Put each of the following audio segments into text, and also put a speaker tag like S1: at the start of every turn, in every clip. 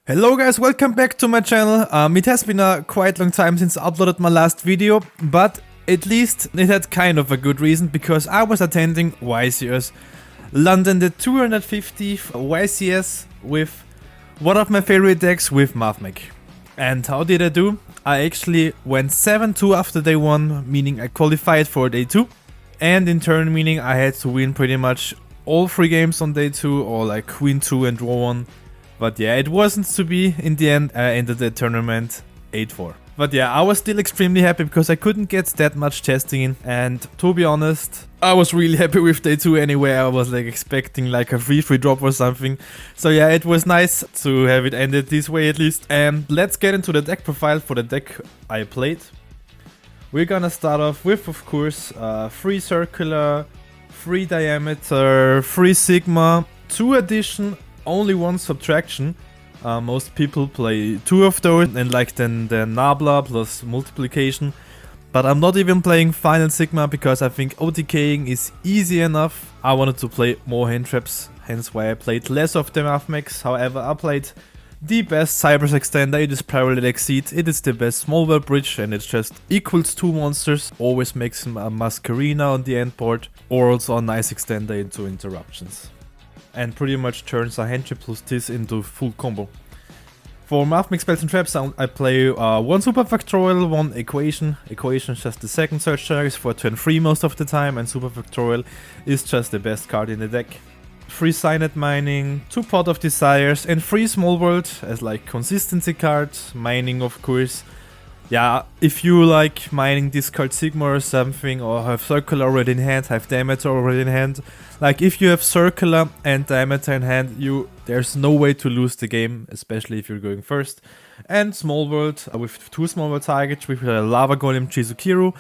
S1: Hello guys, welcome back to my channel. It has been a quite long time since I uploaded my last video, but at least it had kind of a good reason because I was attending YCS London, the 250th YCS with one of my favorite decks with Mathmech. And how did I do? I actually went 7-2 after day 1, meaning I qualified for day 2. And in turn, meaning I had to win pretty much all 3 games on day 2 or like win 2 and draw 1. But yeah, it wasn't to be in the end. I ended the tournament 8-4. But yeah, I was still extremely happy because I couldn't get that much testing in. And to be honest, I was really happy with day 2 anyway. I was like expecting like a free drop or something. So yeah, it was nice to have it ended this way at least. And let's get into the deck profile for the deck I played. We're gonna start off with, of course, 3 circular, 3 diameter, 3 sigma, 2 addition, only 1 subtraction. Most people play 2 of those and like then the Nabla plus multiplication. But I'm not even playing final sigma because I think OTKing is easy enough. I wanted to play more hand traps, hence why I played less of the Mathmechs. However, I played the best Cybers extender. It is Parallel Exceed. It is the best small world bridge and it just equals 2 monsters. Always makes a Masquerina on the end board or also a nice extender into interruptions. And pretty much turns a hand trap plus this into full combo. For Mathmech spells and traps, I play 1 super factorial, 1 equation. Equation is just the second search target for turn 3 most of the time, and super factorial is just the best card in the deck. 3 Signet Mining, 2 Pot of Desires, and 3 Small World as like consistency cards. Mining, of course. Yeah, if you like mining, discard Sigma or something, or have Circular already in hand, have Diameter already in hand. Like if you have Circular and Diameter in hand, there's no way to lose the game, especially if you're going first. And Small World with 2 Small World targets with a Lava Golem Chizukiru,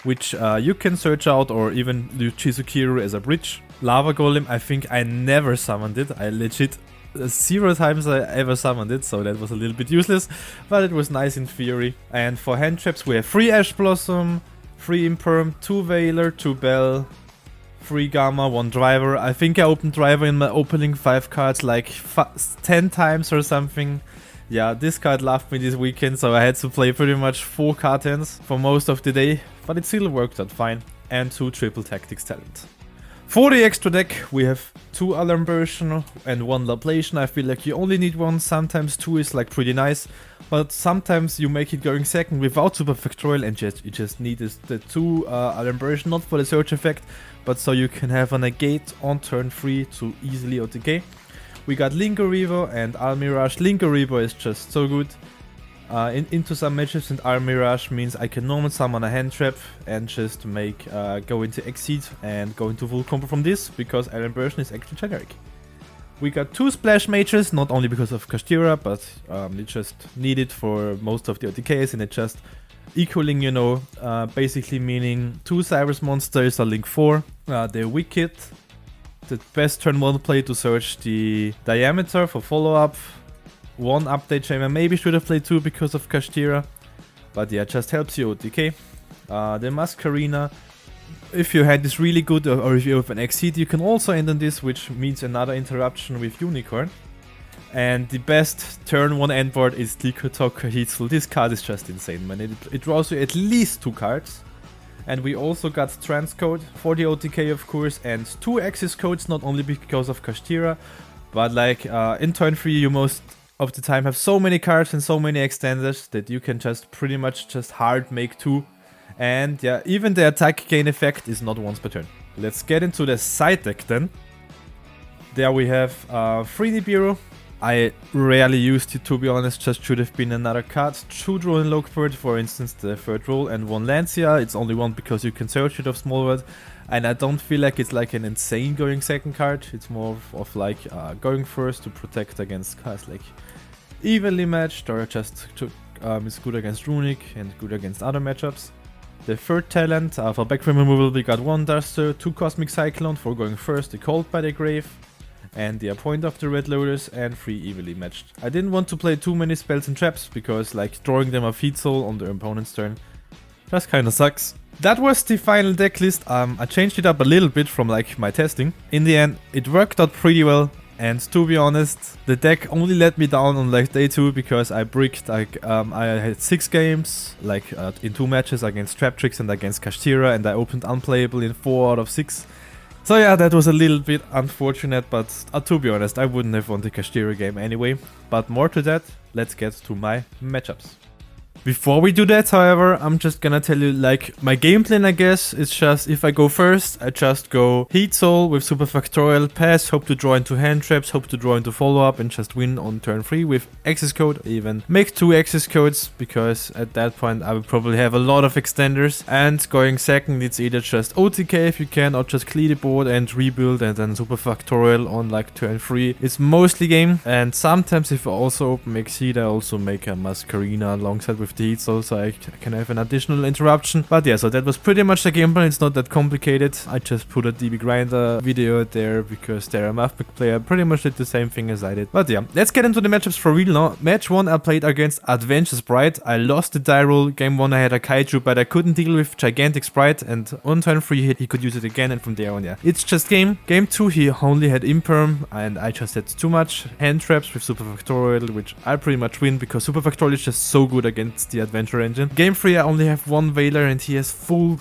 S1: which you can search out or even do Chizukiru as a bridge. Lava Golem, I think I never summoned it. I legit 0 times I ever summoned it, so that was a little bit useless, but it was nice in theory. And for hand traps we have 3 Ash Blossom, 3 Imperm, 2 Veiler, 2 Bell, 3 Gamma, 1 Driver. I think I opened Driver in my opening 5 cards like 10 times or something. Yeah, this card loved me this weekend, so I had to play pretty much 4 card hands for most of the day, but it still worked out fine. And 2 Triple Tactics Talent. For the extra deck, we have 2 Alarm Version and 1 Lablation. I feel like you only need 1, sometimes 2 is like pretty nice, but sometimes you make it going second without Super Factorial and you just need the 2 Alarm Version, not for the search effect, but so you can have a negate on turn 3 to easily OTK. We got Lingo Reaver and Almirage. Lingo Reaver is just so good. Into some matches, and Almirage means I can normal summon a hand trap and just make go into Exceed and go into full combo from this because Alarm Version is actually generic. We got 2 Splash Mages, not only because of Kashtira, but it just needed for most of the OTKs and it just equaling, you know, basically meaning 2 Cybers monsters, a Link 4, the Wicked, the best turn 1 play to search the Diameter for follow-up. 1 update chamber, maybe should have played 2 because of Kashtira, but yeah, just helps you OTK. The Masquerina, if your hand is really good or if you have an Exceed, you can also end on this, which means another interruption with Unicorn. And the best turn 1 end board is Likotok Hitzel. This card is just insane, man. It draws you at least 2 cards. And we also got Transcode for the OTK, of course, and 2 Axis codes, not only because of Kashtira, but like in turn 3 you most of the time have so many cards and so many extenders that you can just pretty much just hard make 2. And yeah, even the attack gain effect is not once per turn. Let's get into the side deck then. There we have 3 Nibiru. I rarely used it, to be honest, just should have been another card. 2 Drone and Lokebird, for instance, the 3rd roll, and 1 Lancia. It's only 1 because you can search it of Small World. And I don't feel like it's like an insane going second card. It's more of like going first to protect against cards like evenly matched or just is good against Runic and good against other matchups. The 3rd talent, for background removal, we got 1 Duster, 2 Cosmic Cyclone for going first, the Called by the Grave, and the Appoint of the Red Lotus, and 3 evenly matched. I didn't want to play too many spells and traps because like drawing them a Feed Soul on the opponent's turn just kinda sucks. That was the final deck list. I changed it up a little bit from like my testing. In the end, it worked out pretty well. and to be honest, the deck only let me down on like day 2 because I bricked like I had 6 games like in 2 matches against Traptrix and against Kashtira, and I opened unplayable in 4 out of 6. So yeah, that was a little bit unfortunate, but to be honest, I wouldn't have won the Kashtira game anyway. But more to that, let's get to my matchups. Before we do that, however, I'm just gonna tell you like my game plan, I guess. It's just if I go first, I just go Heat Soul with Super Factorial, pass, hope to draw into hand traps, hope to draw into follow-up, and just win on turn 3 with access code, or even make 2 access codes, because at that point I will probably have a lot of extenders. And going second, it's either just OTK if you can, or just clear the board and rebuild, and then Super Factorial on like turn 3. It's mostly game, and sometimes if I also open Exceed, I also make a Masquerina alongside with the Heat Soul, so I can have an additional interruption. But yeah, so that was pretty much the game plan. It's not that complicated. I just put a DB Grinder video there because they're a Mathmech player, pretty much did the same thing as I did. But yeah, let's get into the matchups for real now. Match 1 I played against Adventure Sprite. I lost the die roll. Game 1 I had a Kaiju, but I couldn't deal with Gigantic Sprite, and on turn 3 he could use it again, and from there on, yeah, it's just game. Game 2 he only had Imperm, and I just had too much hand traps with Super Factorial, which I pretty much win because Super Factorial is just so good against the Adventure Engine. Game 3 I only have 1 Veiler, and he has full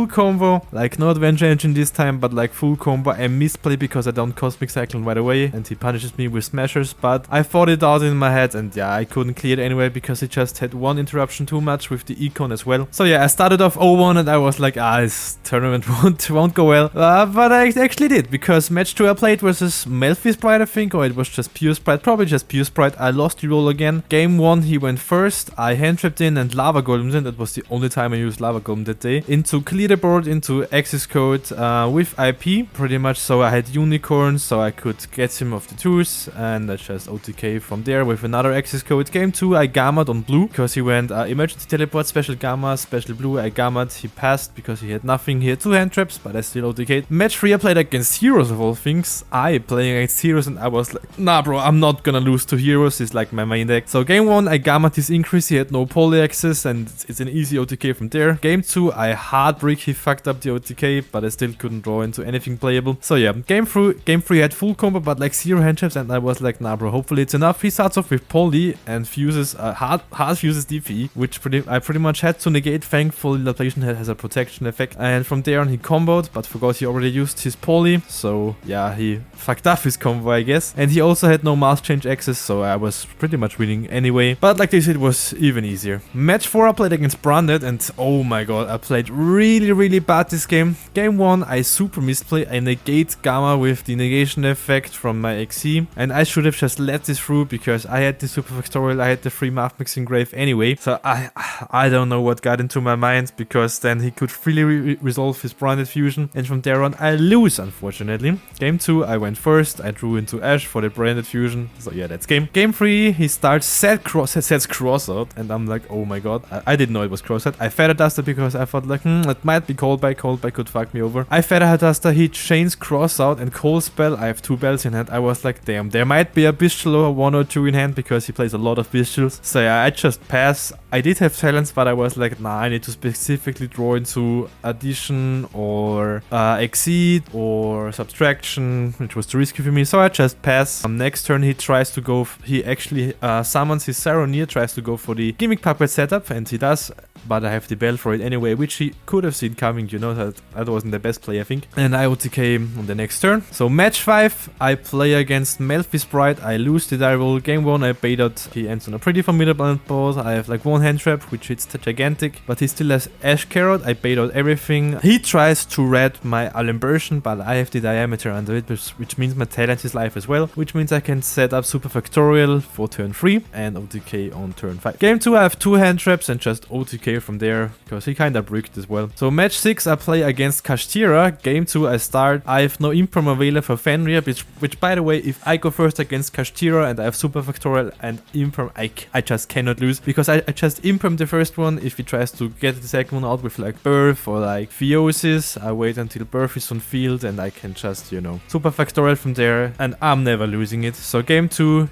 S1: combo. Like no Adventure Engine this time, but like full combo. I misplay because I don't Cosmic Cyclone right away, and he punishes me with Smashers, but I thought it out in my head, and yeah, I couldn't clear it anyway because he just had 1 interruption too much with the Econ as well. So yeah, I started off 0-1 and I was like, this tournament won't go well. But I actually did, because match 2 I played versus Melfi Sprite, I think, or it was just Pure Sprite, probably just Pure Sprite. I lost the roll again. Game 1 he went first, I hand trapped in and Lava Golemed in. That was the only time I used Lava Golem that day. Into clear the board, into access code with IP, pretty much. So I had Unicorns, so I could get him off the 2s, and I just OTK from there with another access code. Game 2 I gammaed on blue because he went emergency teleport, special gamma, special blue. I gammaed, he passed because he had nothing. He had 2 hand traps, but I still OTK'd. Match 3 I played against Heroes of all things. I playing against Heroes, and I was like, nah bro, I'm not gonna lose to Heroes. It's like my main deck. So game 1 I gammaed his increase, he had no poly access, and it's an easy OTK from there. Game 2 I hard brick, he fucked up the OTK, but I still couldn't draw into anything playable. So yeah, game 3 had full combo, but like 0 hand traps, and I was like, nah bro, hopefully it's enough. He starts off with poly and fuses hard fuses DP, which I pretty much had to negate. Thankfully Laplation has a protection effect, and from there on he comboed, but forgot he already used his poly, so yeah, he fucked up his combo, I guess. And he also had no mask change access, so I was pretty much winning anyway. But like this, it was even easier. Match 4 I played against Branded, and oh my god, I played really bad this game. Game 1 I super misplay, I negate Gamma with the negation effect from my XC, and I should have just let this through because I had the Super Factorial, I had the free Math Mixing Grave anyway. So I don't know what got into my mind, because then he could freely resolve his Branded Fusion, and from there on I lose, unfortunately. Game 2 I went first, I drew into Ash for the Branded Fusion, so yeah, that's game. Game 3 he starts sets cross out, and I'm like, oh my god, I didn't know it was cross out. I Feather Duster because I thought like, it might be Cold Bite could fuck me over. I Feather Duster, he chains cross out and Cold Spell. I have 2 bells in hand. I was like, damn, there might be a Bestial or 1 or 2 in hand because he plays a lot of Bestials. So yeah, I just pass. I did have Talents, but I was like, nah, I need to specifically draw into Addition or Exceed or Subtraction, which was too risky for me, so I just pass. Next turn he tries to go, he actually summons his Saronir, tries to go for the Gimmick Puppet setup, and he does, but I have the bell for it anyway, which he could have seen coming, you know, that wasn't the best play, I think. And I OTK on the next turn. So match 5, I play against Melfi Sprite, I lose the die roll. Game 1 I bait out, he ends on a pretty formidable board. I have like 1 hand trap, which hits the Gigantic, but he still has Ash Carrot. I bait out everything. He tries to red my Alimbersion, but I have the diameter under it, which means my talent is life as well, which means I can set up Super Factorial for turn 3 and OTK on turn 5. Game 2 I have 2 hand traps and just OTK from there, because he kinda bricked as well. So match 6 I play against Kashtira. Game 2 I start. I have no Imperm available for Fenrir, which by the way, if I go first against Kashtira and I have Super Factorial and Imperm, I just cannot lose, because I just Imperm the first one. If he tries to get the second one out with like Birth or like Theosis, I wait until Birth is on field and I can just, you know, Super Factorial from there, and I'm never losing it. So game 2,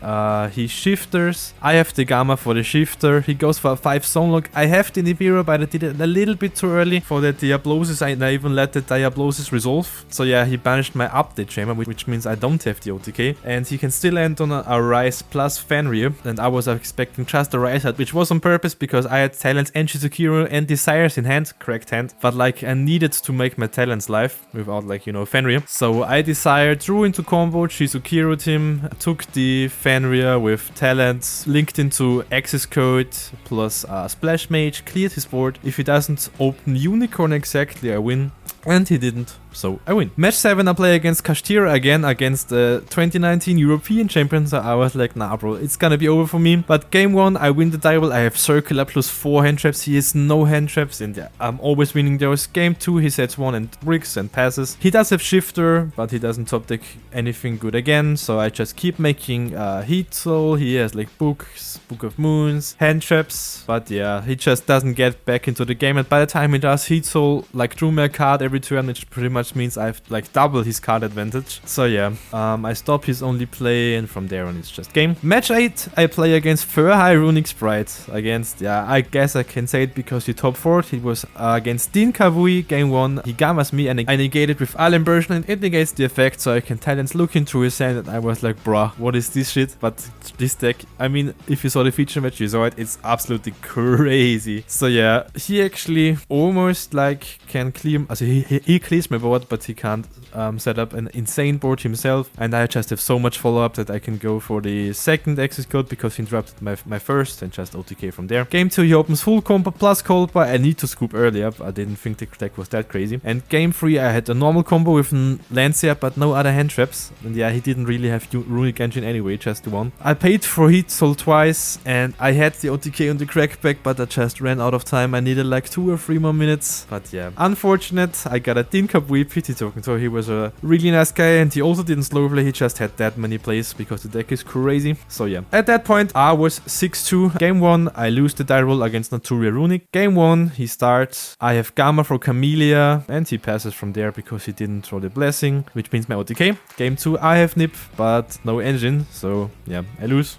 S1: he shifters. I have the Gamma for the shifter. shifter. He goes for a 5 zone lock. I have the Nibiru, but I did it a little bit too early for the Diablosis, and I even let the Diablosis resolve. So yeah, he banished my update chamber, which means I don't have the OTK, and he can still end on a Rise plus Fenrir, and I was expecting just a Rise Heart, which was on purpose because I had Talents, Enchi Tsukiro, and Desires in hand, correct hand, but like I needed to make my Talents live without like, you know, Fenrir. So I Desire, drew into combo, Shizukiro him, took the Fenrir with Talents, linked into access code plus Splash Mage, cleared his board. If he doesn't open Unicorn exactly, I win. And he didn't, so I win. Match 7, I play against Kashtira again, against the 2019 European champion, so I was like, nah bro, it's gonna be over for me. But game 1, I win the double, I have Circular plus 4 hand traps, he has no hand traps, and yeah, I'm always winning those. Game 2, he sets 1 and bricks and passes. He does have Shifter, but he doesn't top deck anything good again, so I just keep making Heat Soul. He has like books, Book of Moons, hand traps, but yeah, he just doesn't get back into the game, and by the time he does Heat Soul, like drew me a card every turn, which pretty much means I've like double his card advantage. So yeah, I stop his only play, and from there on it's just game. Match 8, I play against Fur High Runic Sprite. Against, yeah, I guess I can say it because he top 4'd. He was against Din Kavui. Game 1, he gammas me, and I negate it with Allen version, and it negates the effect, so I can Talents look into his hand, and I was like, bruh, what is this shit? But this deck, I mean, if you saw the feature match, you saw it, it's absolutely crazy. So yeah, he actually almost like can clear, also he clears my board, but he can't set up an insane board himself, and I just have so much follow-up that I can go for the second access code because he interrupted my first, and just OTK from there. Game 2, he opens full combo plus Kolpa. I need to scoop early up, I didn't think the deck was that crazy. And game 3, I had a normal combo with Lancia, but no other hand traps, and yeah, he didn't really have Runic Engine anyway, just the one. I paid for Heat Soul twice, and I had the OTK on the crackback, but I just ran out of time. I needed like 2 or 3 more minutes, but yeah, unfortunate. I got a Din Kavui pity token, so he was a really nice guy, and he also didn't slow play, he just had that many plays because the deck is crazy. So yeah, at that point I was 6-2. Game 1, I lose the die roll against Naturia Runic. Game 1, he starts, I have Gamma for Camellia, and he passes from there because he didn't throw the blessing, which means my OTK. Game 2, I have Nip, but no engine, so yeah, I lose.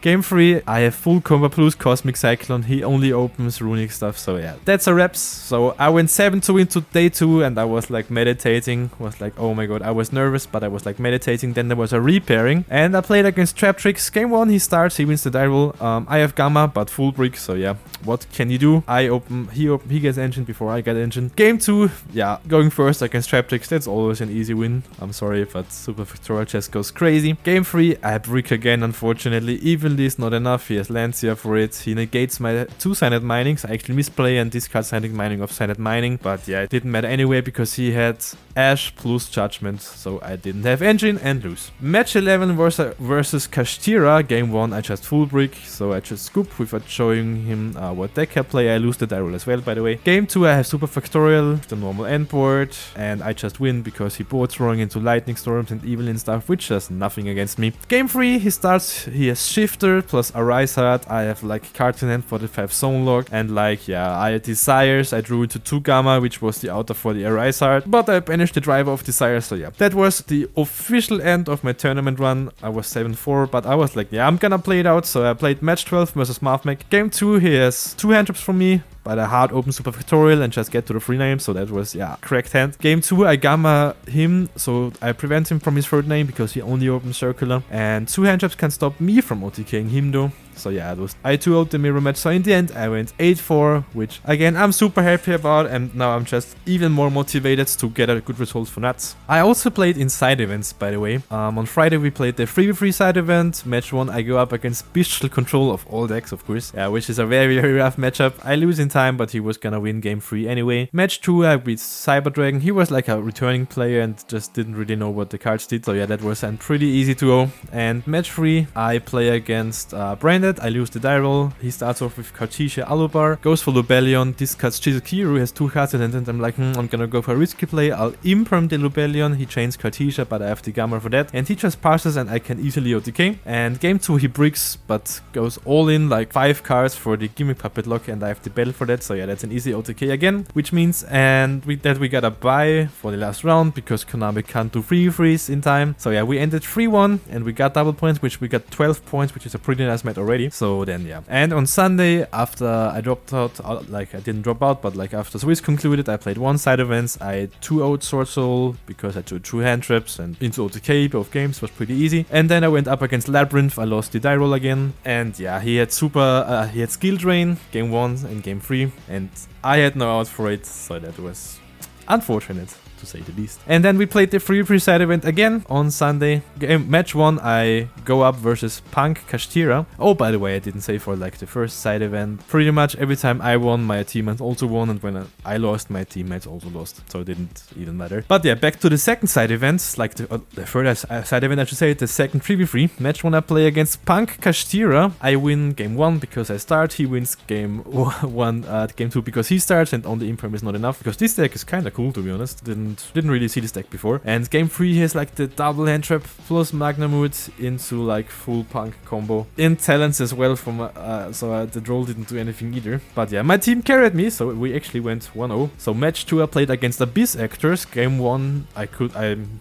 S1: Game 3, I have full combo plus Cosmic Cyclone, he only opens Runic stuff, so yeah, that's a wraps. So I went 7-2 into day 2, and I was like meditating, was like, oh my god, I was nervous, but I was like meditating. Then there was a repairing, and I played against Trap Tricks. Game 1, he starts, he wins the die roll. I have Gamma, but full brick, so yeah, what can you do? I open, he gets engine before I get engine. Game 2, yeah, going first against Trap Tricks, that's always an easy win. I'm sorry, but Super Victoria just goes crazy. Game 3, I have brick again, unfortunately. Evenly is not enough, he has Lancia for it. He negates my 2 Silent Minings. I actually misplay and discard Silent Mining of Silent Mining, but yeah, it didn't matter anyway because he had Ash plus Judgment, so I didn't have engine and lose. Match 11 versus Kashtira. Game 1, I just full brick, so I just scoop without showing him what deck I play. I lose the die roll as well, by the way. Game 2, I have Super Factorial, the normal end board, and I just win because he board throwing into Lightning Storms and Evelyn stuff, which does nothing against me. Game 3, he starts, he has Shifter plus a Rise Heart. I have like cards in hand for the 5 Zone Lock, and like, yeah, I had Desires. I drew into 2 Gamma, which was the outer for the Arise Heart, but I banished the driver of Desire, so yeah. That was the official end of my tournament run. I was 7-4, but I was like, yeah, I'm gonna play it out, so I played match 12 versus Mathmech. Game 2, he has 2 hand traps from me, but I hard open Super Factorial and just get to the free name, so that was, yeah, correct hand. Game 2, I Gamma him, so I prevent him from his third name because he only opens Circular, and 2 hand traps can stop me from OTKing him though. So yeah, it was I 2-0'd the mirror match. So in the end, I went 8-4, which again, I'm super happy about, and now I'm just even more motivated to get a good result for Nuts. I also played in side events, by the way. On Friday, we played the 3v3 side event. Match 1, I go up against Bestial Control of all decks, of course, which is a very, very rough matchup. I lose in time, but he was gonna win game 3 anyway. Match 2, I beat Cyber Dragon. He was like a returning player and just didn't really know what the cards did. So yeah, that was pretty easy to go. And match 3, I play against Brandon. I lose the die roll. He starts off with Cartesia Alubar, goes for Lubellion, discards Shizukiru, has 2 cards, and then I'm like, I'm gonna go for a risky play. I'll imperm the Lubellion. He chains Cartesia, but I have the Gamma for that. And he just passes, and I can easily OTK. And game 2, he bricks, but goes all in, like 5 cards for the Gimmick Puppet Lock, and I have the Bell for that. So yeah, that's an easy OTK again, which means, and with that, we got a bye for the last round because Konami can't do free freeze in time. So yeah, we ended 3-1, and we got double points, which we got 12 points, which is a pretty nice match already. already. So then yeah. And on Sunday, after I dropped out, like I didn't drop out, but like after Swiss concluded, I played one side events. I 2-0'd Sword Soul because I took 2 hand traps and into OTK. Both games was pretty easy. And then I went up against Labyrinth. I lost the die roll again. And yeah, he had he had skill drain game 1 and game 3. And I had no out for it. So that was unfortunate, to say the least. And then we played the free side event again on Sunday. Match 1, I go up versus Punk Kashtira. Oh, by the way, I didn't say for like the first side event. Pretty much every time I won, my teammates also won, and when I lost, my teammates also lost. So it didn't even matter. But yeah, back to the second side event, like the third side event, I should say, the second 3v3. Match 1, I play against Punk Kashtira. I win game 1 because I start. He wins game 1, game 2 because he starts, and only imperm is not enough because this deck is kind of cool, to be honest. Didn't really see this deck before. And game 3 he has like the double hand trap plus Magnamut into like full Punk combo. In talents as well from the roll didn't do anything either. But yeah, my team carried me, so we actually went 1-0. So match 2 I played against Abyss Actors. Game 1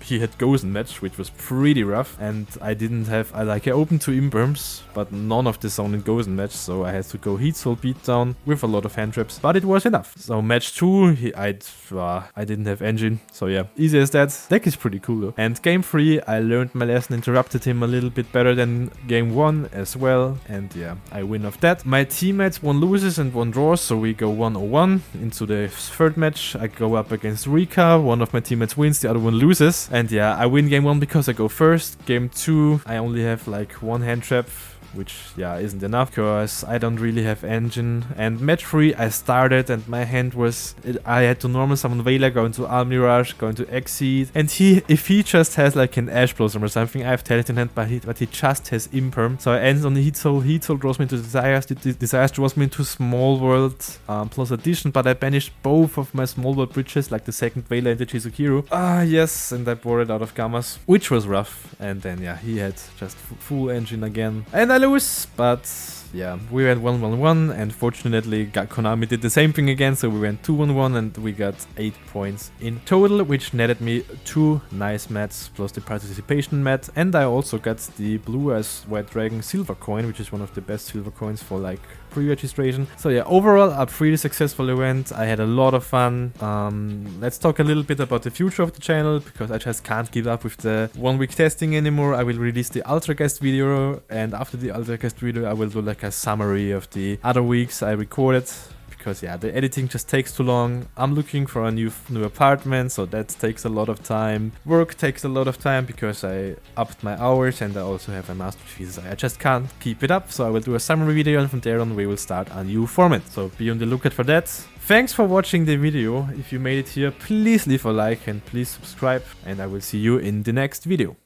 S1: he had Gozen match, which was pretty rough, and I didn't have I opened 2 imperms, but none of the zone in Gozen match, so I had to go Heat Soul beatdown with a lot of hand traps, but it was enough. So match 2 I didn't have engine, so yeah, easy as that. Deck is pretty cool though. And game 3 I learned my lesson, interrupted him a little bit better than game 1 as well, and yeah, I win off that. My teammates, 1 loses and 1 draws, so we go 1-0-1 into the third match. I go up against Rika, one of my teammates wins, the other one loses, and yeah, I win game 1 because I go first. Game 2 I only have like 1 hand trap, which yeah isn't enough because I don't really have engine. And match 3 I started and my hand was I had to normal summon Veiler, go into Almirage, go into Exceed, and if he just has like an Ash Blossom or something, I have Talent in hand, but he just has Imperm, so I end on the Heat Soul draws me into Desires, Desires draws me into Small World plus Addition, but I banished both of my Small World bridges, like the second Veiler and the Chizukiru. Yes, and I bought it out of Gammas, which was rough. And then yeah, he had just full engine again, and I lose, but yeah, we went 1-1-1, and fortunately Konami did the same thing again, so we went 2-1-1 and we got 8 points in total, which netted me 2 nice mats plus the participation mat, and I also got the Blue as White Dragon silver coin, which is one of the best silver coins for like pre-registration. So yeah, overall a pretty successful event. I had a lot of fun. Let's talk a little bit about the future of the channel, because I just can't give up with the 1 week testing anymore. I will release the Ultra Guest video, and after the Ultra Guest video I will do like a summary of the other weeks I recorded, because yeah, the editing just takes too long. I'm looking for a new apartment, so that takes a lot of time. Work takes a lot of time because I upped my hours, and I also have a master thesis. I just can't keep it up, so I will do a summary video, and from there on we will start a new format. So be on the lookout for that. Thanks for watching the video. If you made it here, please leave a like and please subscribe, and I will see you in the next video.